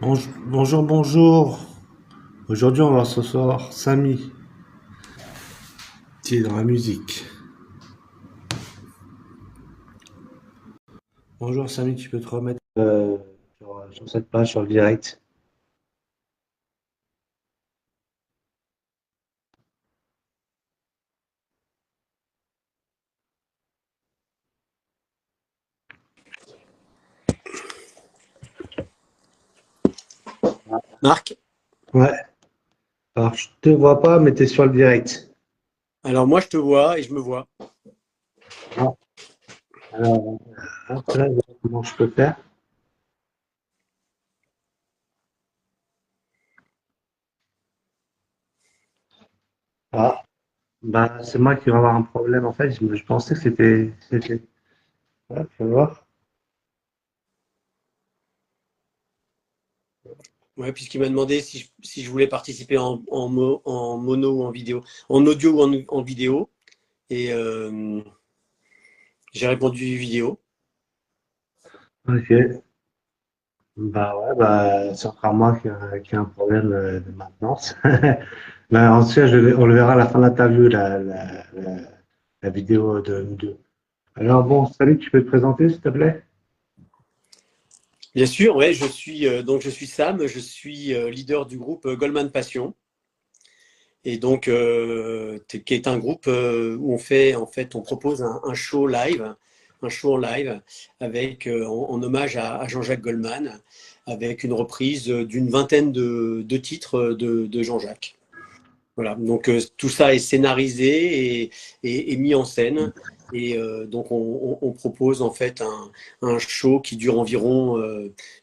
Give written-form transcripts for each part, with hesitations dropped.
Bonjour, bonjour. Aujourd'hui, on va se soir Samy, qui est dans la musique. Bonjour Samy, tu peux te remettre sur cette page, sur le direct. Marc, Ouais. Alors, je te vois pas, mais tu es sur le direct. alors moi je te vois et je me vois. Ah, alors, hop là, comment je peux faire? Ah, bah, c'est moi qui vais avoir un problème. En fait, je pensais que c'était. Ouais, tu vas voir. Ouais, puisqu'il m'a demandé si je voulais participer en mono ou en vidéo, en audio ou en vidéo. Et j'ai répondu vidéo. Ok. Bah ouais, bah, c'est encore moi qui a un problème de maintenance. Ben, en tout cas, on le verra à la fin de l'interview, la vidéo de nous deux. Alors bon, salut, tu peux te présenter, s'il te plaît? Bien sûr, ouais, je suis Sam, je suis leader du groupe Goldman Passion. Et donc, qui est un groupe où on fait, en fait, on propose un show live, un show en live avec, en hommage à Jean-Jacques Goldman, avec une reprise d'une vingtaine de titres de Jean-Jacques. Voilà, donc tout ça est scénarisé et mis en scène. Et donc on propose en fait un show qui dure environ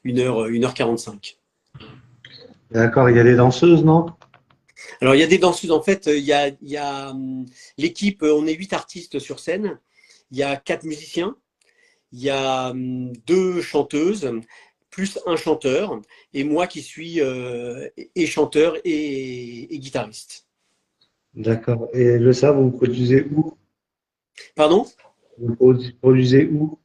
1h45. D'accord, il y a des danseuses, non? Alors, il y a des danseuses, en fait, il y a l'équipe, on est 8 artistes sur scène, il y a 4 musiciens, il y a deux chanteuses, plus un chanteur, et moi qui suis et chanteur et guitariste. D'accord. Et le ça, vous produisez où? Pardon? Produisez où?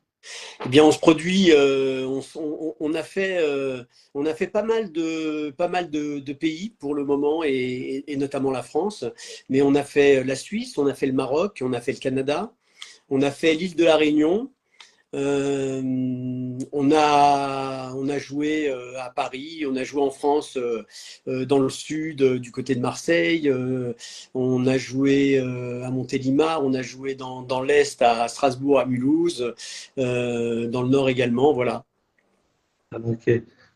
Eh bien, on se produit, on a fait pas mal de pays pour le moment, et notamment la France, mais on a fait la Suisse, on a fait le Maroc, on a fait le Canada, on a fait l'île de la Réunion. On a joué à Paris, on a joué en France, dans le sud, du côté de Marseille, on a joué à Montélimar, on a joué dans l'est, à Strasbourg, à Mulhouse, dans le nord également, voilà. Ah, ok.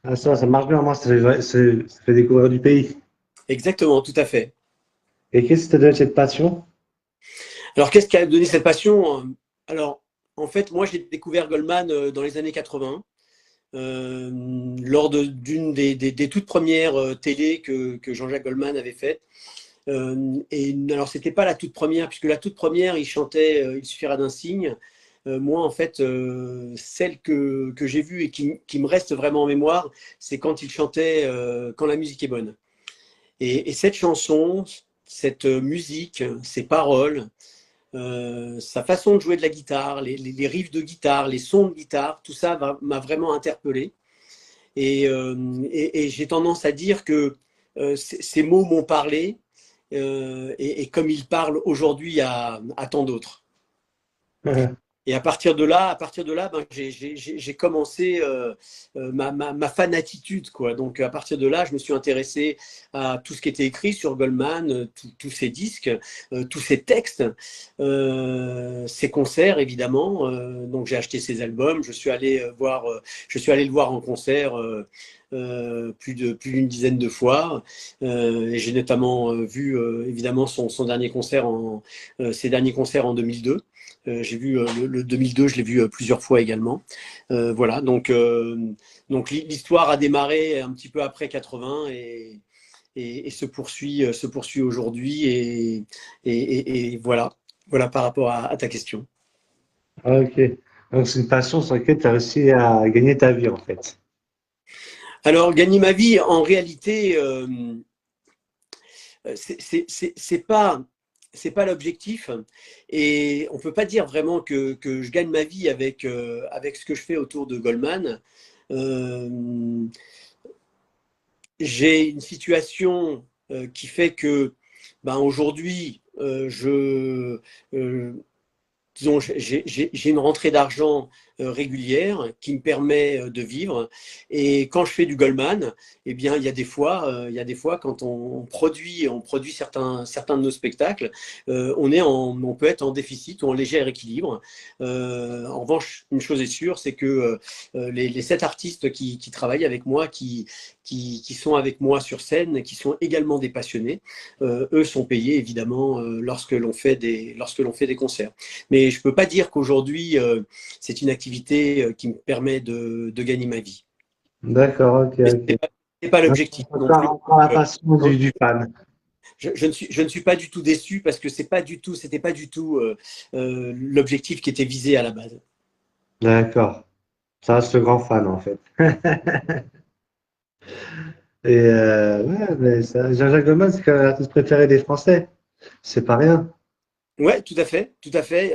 Ah, ça marche bien, moi, ça fait découvrir du pays. Exactement, tout à fait. Et qu'est-ce qui te donne cette passion? Alors, qu'est-ce qui a donné cette passion? Alors, en fait, moi, j'ai découvert Goldman dans les années 80. Lors d'une des toutes premières télés que Jean-Jacques Goldman avait faites. Et alors, c'était pas la toute première, puisque la toute première, il chantait Il suffira d'un signe. Moi, en fait, celle que j'ai vue et qui me reste vraiment en mémoire, c'est quand il chantait Quand la musique est bonne. Et cette chanson, cette musique, ces paroles, sa façon de jouer de la guitare, les riffs de guitare, les sons de guitare, tout ça m'a vraiment interpellé. Et j'ai tendance à dire que ces mots m'ont parlé, et comme ils parlent aujourd'hui à tant d'autres. Et à partir de là, ben, j'ai commencé ma fanatitude, quoi. Donc à partir de là, je me suis intéressé à tout ce qui était écrit sur Goldman, tous ces disques, tous ces textes, ses concerts évidemment. Donc j'ai acheté ses albums, je suis allé le voir en concert. Plus d'une dizaine de fois. Et j'ai notamment vu évidemment son dernier concert ses derniers concerts en 2002. J'ai vu le 2002, je l'ai vu plusieurs fois également. Voilà, donc l'histoire a démarré un petit peu après 80 et se poursuit aujourd'hui. Et voilà, voilà par rapport à ta question. Ah, ok. Donc, c'est une passion sur laquelle tu as réussi à gagner ta vie, en fait. Alors, gagner ma vie, en réalité, c'est pas l'objectif, et on peut pas dire vraiment que je gagne ma vie avec ce que je fais autour de Goldman. Euh, j'ai une situation qui fait que ben, aujourd'hui, disons, j'ai une rentrée d'argent régulière qui me permet de vivre. Et quand je fais du Goldman, eh bien, il y a des fois quand on produit certains de nos spectacles, on peut être en déficit ou en léger équilibre. En revanche, une chose est sûre, c'est que les 7 artistes qui travaillent avec moi, qui sont avec moi sur scène, qui sont également des passionnés, eux sont payés évidemment lorsque l'on fait des concerts. Mais je ne peux pas dire qu'aujourd'hui, c'est une activité qui me permet de gagner ma vie. D'accord, ok, Mais ok. ce n'est pas l'objectif non plus. Encore la Euh, passion du fan. je ne suis pas du tout déçu parce que c'était pas du tout l'objectif qui était visé à la base. D'accord. Ça reste le grand fan, en fait. Et ouais, mais Jean-Jacques Goldman, c'est quand même l'artiste préféré des Français. C'est pas rien. Ouais, tout à fait, tout à fait.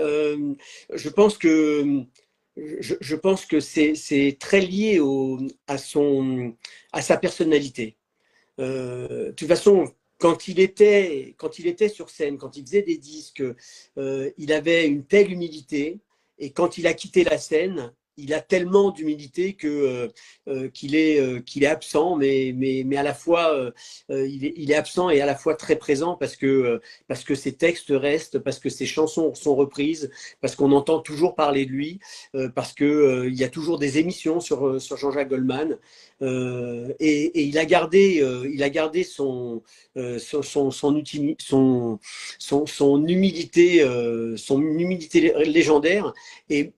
Je pense que je pense que c'est très lié à sa personnalité. De toute façon, quand il était sur scène, quand il faisait des disques, il avait une telle humilité. Et quand il a quitté la scène, il a tellement d'humilité qu'il est absent, mais à la fois il est absent et à la fois très présent parce que ses textes restent, parce que ses chansons sont reprises, parce qu'on entend toujours parler de lui, parce que il y a toujours des émissions sur Jean-Jacques Goldman. Et il a gardé son humilité légendaire. Et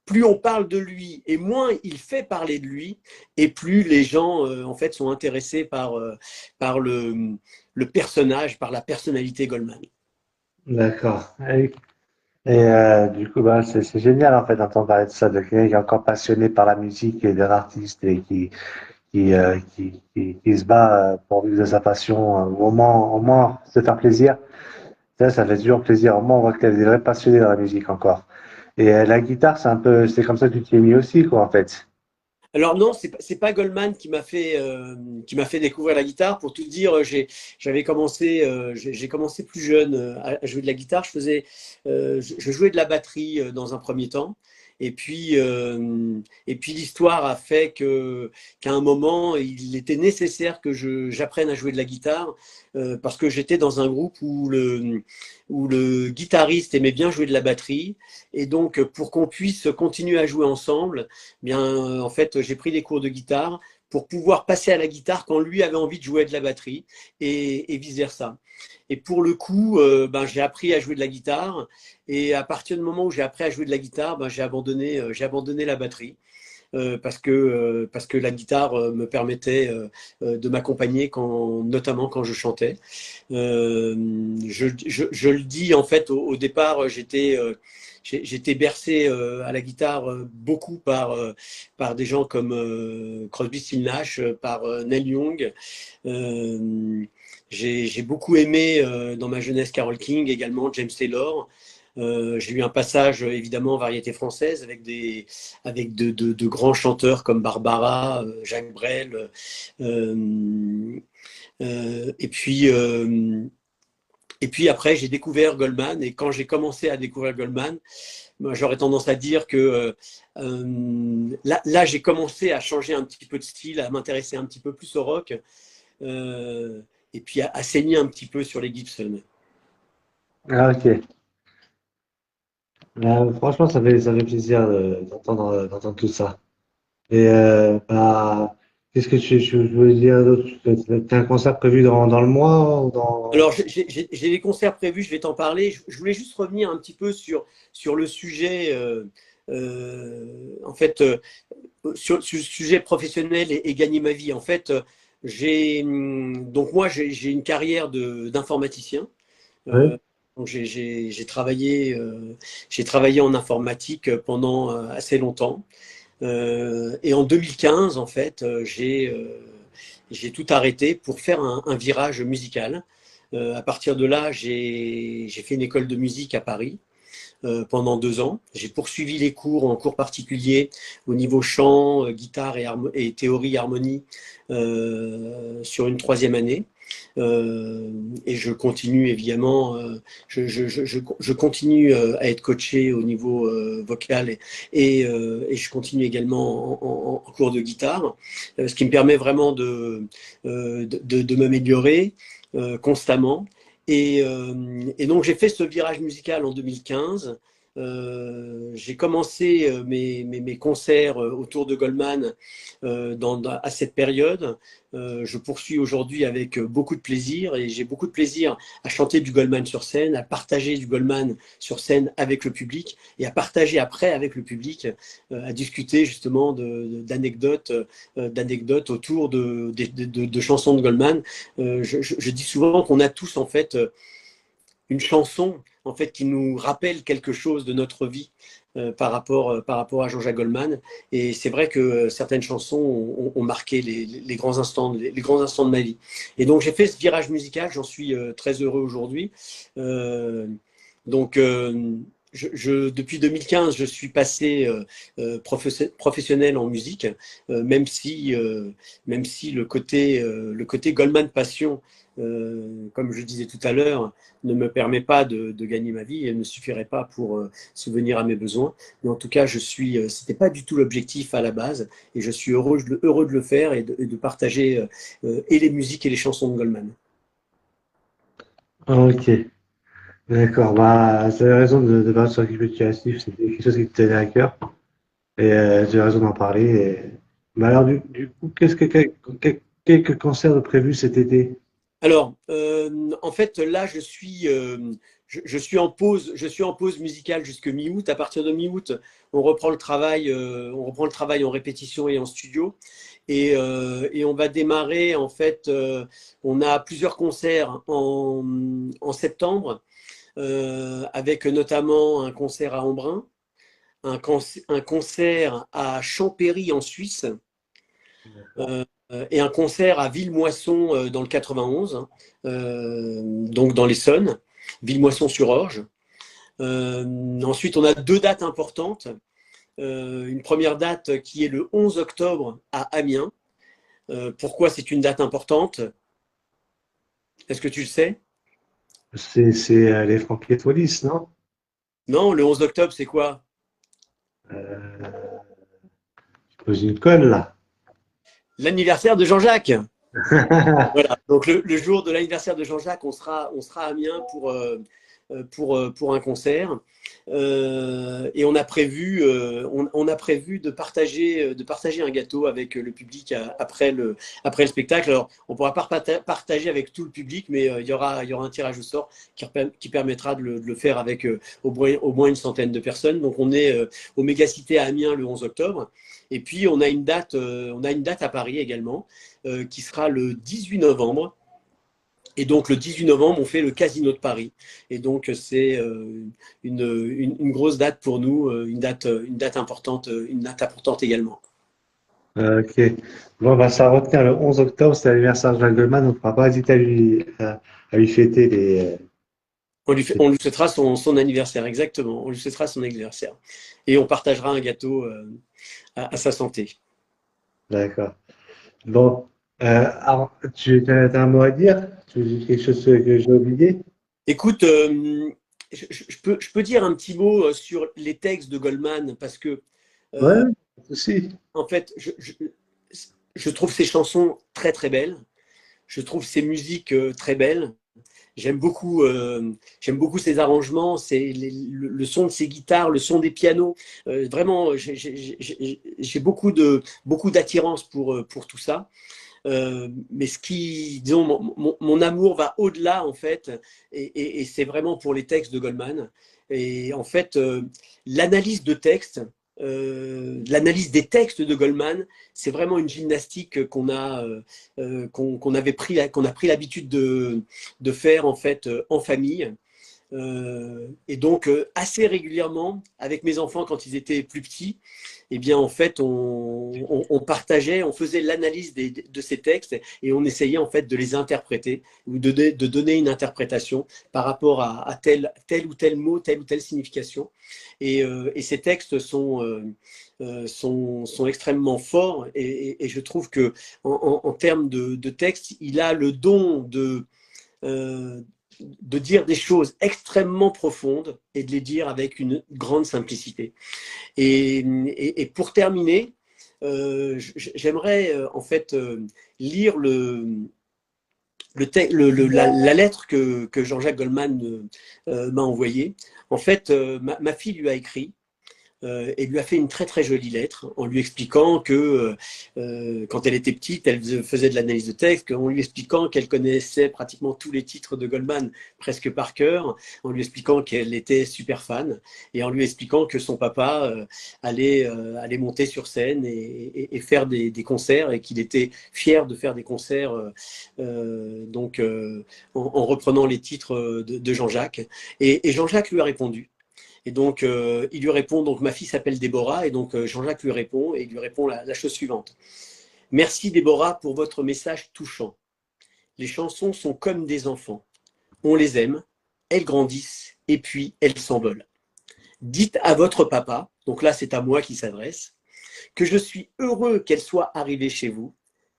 plus on parle de lui et moins il fait parler de lui, et plus les gens en fait sont intéressés par le personnage, par la personnalité Goldman. D'accord. Et du coup, bah, c'est génial en fait d'entendre parler de ça, de quelqu'un qui est encore passionné par la musique et d'un artiste et qui se bat pour vivre de sa passion, au moins se faire plaisir. Ça fait toujours plaisir. Au moins, on voit qu'il est vrai passionné dans la musique encore. Et la guitare, c'est comme ça que tu t'y es mis aussi, quoi, en fait. Alors non, c'est pas Goldman qui m'a fait découvrir la guitare. Pour tout dire, j'ai commencé plus jeune à jouer de la guitare. Je jouais de la batterie dans un premier temps. Et puis l'histoire a fait qu'à un moment, il était nécessaire que j'apprenne à jouer de la guitare parce que j'étais dans un groupe où le guitariste aimait bien jouer de la batterie. Et donc, pour qu'on puisse continuer à jouer ensemble, bien, en fait, j'ai pris des cours de guitare pour pouvoir passer à la guitare quand lui avait envie de jouer de la batterie et vice-versa. Et pour le coup, ben, j'ai appris à jouer de la guitare. Et à partir du moment où j'ai appris à jouer de la guitare, ben, j'ai abandonné la batterie. Parce que la guitare me permettait de m'accompagner notamment quand je chantais. Je le dis en fait au départ, j'étais bercé à la guitare beaucoup par des gens comme Crosby, Stills Nash, par Neil Young. J'ai beaucoup aimé dans ma jeunesse Carole King, également James Taylor. J'ai eu un passage évidemment en variété française avec de grands chanteurs comme Barbara, Jacques Brel. Et puis après, j'ai découvert Goldman. Et quand j'ai commencé à découvrir Goldman, moi, j'aurais tendance à dire que là j'ai commencé à changer un petit peu de style, à m'intéresser un petit peu plus au rock, et puis à saigner un petit peu sur les Gibson. Ah, ok. Franchement, ça fait plaisir d'entendre tout ça. Et bah, qu'est-ce que je veux dire d'autre? T'as un concert prévu dans le mois ou dans... Alors, j'ai des concerts prévus, je vais t'en parler. Je voulais juste revenir un petit peu sur le sujet, en fait, sur le sujet professionnel et gagner ma vie. En fait, donc moi, j'ai une carrière d'informaticien. Oui, Donc j'ai travaillé en informatique pendant assez longtemps. Et en 2015, en fait, j'ai tout arrêté pour faire un virage musical. À partir de là, j'ai fait une école de musique à Paris. pendant 2 ans. J'ai poursuivi les cours en cours particulier au niveau chant, guitare et théorie harmonie sur une 3e année. Et je continue évidemment, je continue à être coaché au niveau vocal et je continue également en cours de guitare, ce qui me permet vraiment de m'améliorer constamment. Et donc j'ai fait ce virage musical en 2015. J'ai commencé mes concerts autour de Goldman à cette période. Je poursuis aujourd'hui avec beaucoup de plaisir et j'ai beaucoup de plaisir à chanter du Goldman sur scène, à partager du Goldman sur scène avec le public et à partager après avec le public, à discuter justement d'anecdotes autour de chansons de Goldman. Je dis souvent qu'on a tous en fait une chanson en fait qui nous rappelle quelque chose de notre vie par rapport à Jean-Jacques Goldman. Et c'est vrai que certaines chansons ont marqué les grands instants, les grands instants de ma vie. Et donc j'ai fait ce virage musical, j'en suis très heureux aujourd'hui. Donc depuis 2015, je suis passé professionnel en musique, même si le côté Goldman Passion, comme je disais tout à l'heure, ne me permet pas de gagner ma vie et ne suffirait pas pour subvenir à mes besoins. Mais en tout cas, c'était pas du tout l'objectif à la base et je suis heureux de le faire et de partager et les musiques et les chansons de Goldman. Ok, d'accord. Bah, tu as raison de parler sur quelque chose qui est c'était quelque chose qui te tenait à cœur. Et tu as raison d'en parler. Bah alors, du coup, quelques concerts de prévus cet été? Alors, en fait, là, je suis en pause, musicale jusque mi-août. À partir de mi-août, on reprend le travail en répétition et en studio. Et on va démarrer, en fait, on a plusieurs concerts en septembre, avec notamment un concert à Embrun, un concert à Champéry en Suisse, et un concert à Villemoisson dans le 91, hein, donc dans l'Essonne, Villemoisson-sur-Orge. Ensuite, on a 2 dates importantes. Une première date qui est le 11 octobre à Amiens. Pourquoi c'est une date importante? Est-ce que tu le sais? C'est les Franquetoilis, non? Non, le 11 octobre, c'est quoi? Euh, je pose une colle là. L'anniversaire de Jean-Jacques. Voilà, donc le jour de l'anniversaire de Jean-Jacques, on sera à Amiens pour un concert. Et on a prévu de partager un gâteau avec le public après le spectacle. Alors, on ne pourra pas partager avec tout le public, mais il y aura un tirage au sort qui permettra de le faire avec au moins une centaine de personnes. Donc, on est au Mégacité à Amiens le 11 octobre. Et puis, on a une date à Paris également, qui sera le 18 novembre. Et donc, le 18 novembre, on fait le Casino de Paris. Et donc, c'est une grosse date pour nous, une date importante également. Ok. Bon, bah, ça retenir le 11 octobre, c'est l'anniversaire de Jacques Goldman, on ne pourra pas hésiter à lui fêter On lui souhaitera son anniversaire, exactement. On lui souhaitera son anniversaire. Et on partagera un gâteau à sa santé. D'accord. Bon, alors, tu as un mot à dire? Tu dis quelque chose que j'ai oublié? Écoute, je peux dire un petit mot sur les textes de Goldman parce que, Ouais, euh, pas de souci. en fait, je trouve ses chansons très très belles. Je trouve ses musiques très belles. J'aime beaucoup ses arrangements, le son de ses guitares, le son des pianos. Vraiment, j'ai beaucoup d'attirance pour tout ça. Mais disons, mon amour va au-delà, en fait, et c'est vraiment pour les textes de Goldman. Et en fait, l'analyse de texte, l'analyse des textes de Goldman, c'est vraiment une gymnastique qu'on a pris l'habitude de faire, en fait, en famille. Et donc, assez régulièrement, avec mes enfants quand ils étaient plus petits, eh bien, en fait, on partageait, on faisait l'analyse de ces textes et on essayait en fait de les interpréter ou de donner une interprétation par rapport à tel ou tel mot, telle ou telle signification. Et ces textes sont extrêmement forts et je trouve que en termes de texte, il a le don de dire des choses extrêmement profondes et de les dire avec une grande simplicité. Et pour terminer, j'aimerais en fait lire la lettre que Jean-Jacques Goldman m'a envoyée. En fait, ma fille lui a écrit et lui a fait une très très jolie lettre en lui expliquant que quand elle était petite, elle faisait de l'analyse de texte, en lui expliquant qu'elle connaissait pratiquement tous les titres de Goldman presque par cœur, en lui expliquant qu'elle était super fan et en lui expliquant que son papa allait monter sur scène et faire des concerts et qu'il était fier de faire des concerts en reprenant les titres de Jean-Jacques. Et Jean-Jacques lui a répondu. Et donc, il lui répond, donc ma fille s'appelle Déborah, et donc Jean-Jacques lui répond, et il lui répond la chose suivante. Merci Déborah pour votre message touchant. Les chansons sont comme des enfants. On les aime, elles grandissent, et puis elles s'envolent. Dites à votre papa, donc là c'est à moi qui s'adresse, que je suis heureux qu'elles soient arrivées chez vous,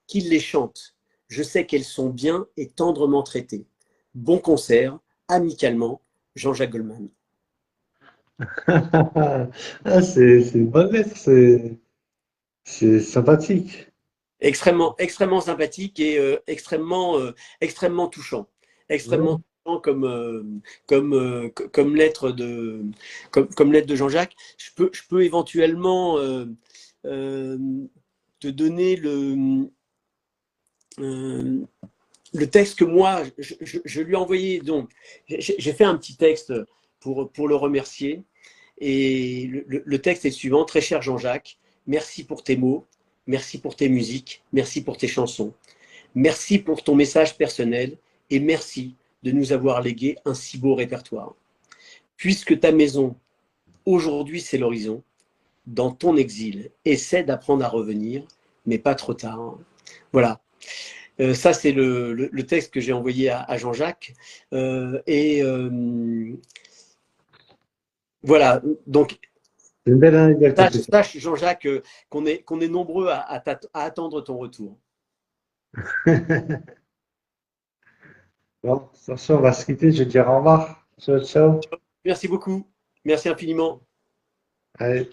qu'il les chante. Je sais qu'elles sont bien et tendrement traitées. Bon concert, amicalement, Jean-Jacques Goldman. Ah, c'est une bonne lettre, c'est sympathique. Extrêmement sympathique et extrêmement touchant. Extrêmement Ouais. touchant comme lettre comme lettre de Jean-Jacques. Je peux éventuellement euh, te donner euh, le texte que moi, je lui ai envoyé. Donc, j'ai fait un petit texte pour le remercier. Et le texte est le suivant. Très cher Jean-Jacques, merci pour tes mots, merci pour tes musiques, merci pour tes chansons, merci pour ton message personnel et merci de nous avoir légué un si beau répertoire. Puisque ta maison, aujourd'hui, c'est l'horizon, dans ton exil, essaie d'apprendre à revenir, mais pas trop tard. Voilà. Ça, c'est le texte que j'ai envoyé à Jean-Jacques. Voilà. Donc, C'est une belle anecdote en tout cas. sache, Jean-Jacques, qu'on est nombreux à attendre ton retour. Bon, sur ce, on va se quitter. Je vais te dire au revoir. Ciao, ciao. Merci beaucoup. Merci infiniment. Allez.